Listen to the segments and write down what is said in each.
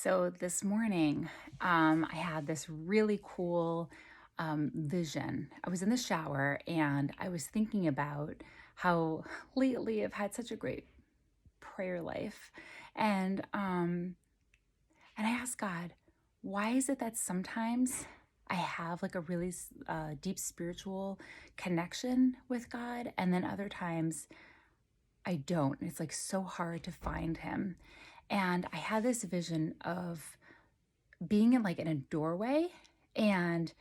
So this morning, I had this really cool vision. I was in the shower and I was thinking about how lately I've had such a great prayer life, and um, and I asked God, why is it that sometimes I have like a really deep spiritual connection with God, and then other times I don't. It's like so hard to find Him. And I had this vision of being in a doorway, and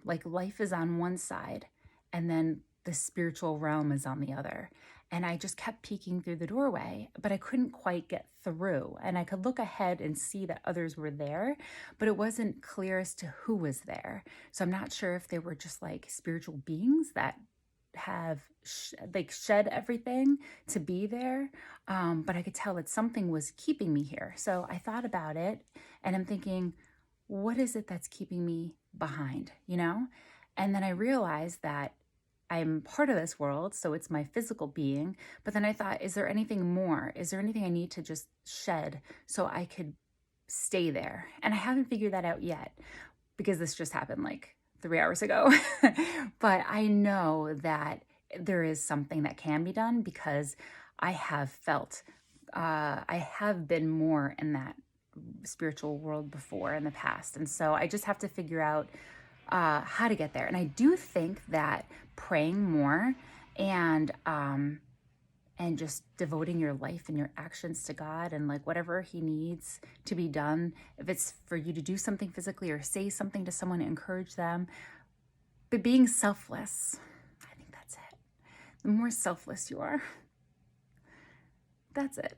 like life is on one side and then the spiritual realm is on the other. And I just kept peeking through the doorway, but I couldn't quite get through. And I could look ahead and see that others were there, but it wasn't clear as to who was there. So I'm not sure if they were just like spiritual beings that have shed everything to be there. But I could tell that something was keeping me here. So I thought about it, and I'm thinking, what is it that's keeping me behind, you know? And then I realized that I'm part of this world, so it's my physical being. But then I thought, is there anything more? Is there anything I need to just shed so I could stay there? And I haven't figured that out yet because this just happened like 3 hours ago. But I know that there is something that can be done because I have felt, I have been more in that spiritual world before in the past. And so I just have to figure out how to get there. And I do think that praying more and just devoting your life and your actions to God and like whatever He needs to be done, if it's for you to do something physically or say something to someone to encourage them, but being selfless, I think that's it. The more selfless you are, that's it.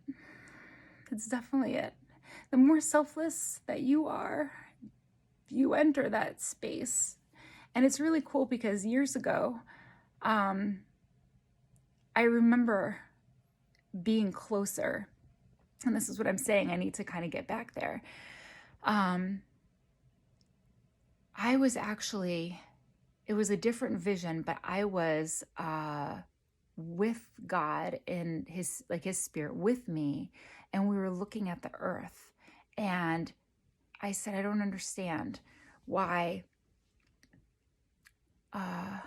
It's definitely it. The more selfless that you are, you enter that space. And it's really cool because years ago, I remember being closer. And this is what I'm saying. I need to kind of get back there. Um, I was actually, it was a different vision, but I was with God in his spirit with me, and we were looking at the earth. And I said, I don't understand why uh,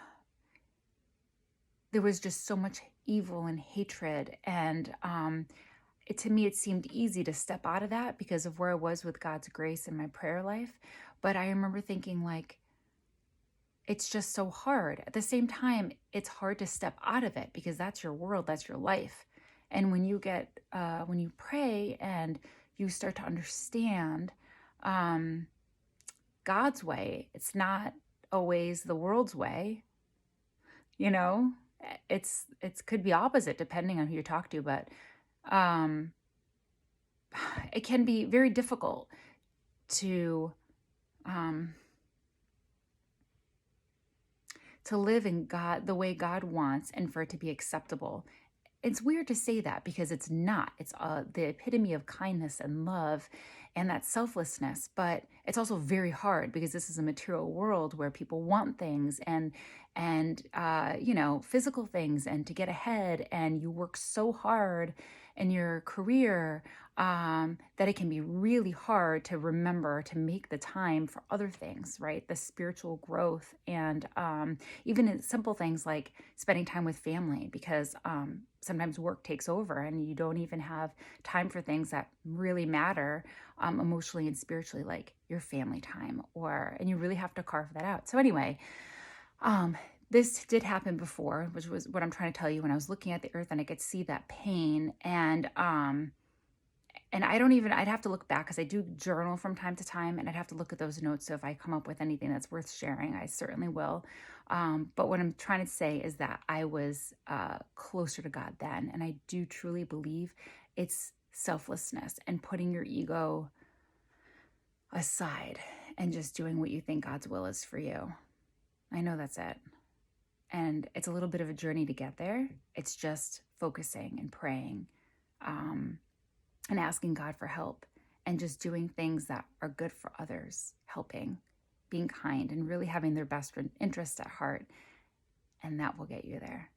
there was just so much evil and hatred. And to me, it seemed easy to step out of that because of where I was with God's grace in my prayer life. But I remember thinking, like, it's just so hard. At the same time, it's hard to step out of it because that's your world, that's your life. And when you pray and you start to understand um, God's way, it's not always the world's way. You know, it's could be opposite depending on who you talk to, but um, it can be very difficult to um, to live in God the way God wants and for it to be acceptable. It's weird to say that because it's not. It's the epitome of kindness and love and that selflessness. But it's also very hard because this is a material world where people want things and physical things and to get ahead. And you work so hard in your career that it can be really hard to remember to make the time for other things, right? The spiritual growth and even in simple things like spending time with family because sometimes work takes over and you don't even have time for things that really matter emotionally and spiritually, like your family time, and you really have to carve that out. So anyway, this did happen before, which was what I'm trying to tell you. When I was looking at the earth and I could see that pain, and I'd have to look back because I do journal from time to time, and I'd have to look at those notes. So if I come up with anything that's worth sharing, I certainly will. But what I'm trying to say is that I was closer to God then. And I do truly believe it's selflessness and putting your ego aside and just doing what you think God's will is for you. I know that's it. And it's a little bit of a journey to get there. It's just focusing and praying. And asking God for help and just doing things that are good for others, helping, being kind, and really having their best interest at heart. And that will get you there.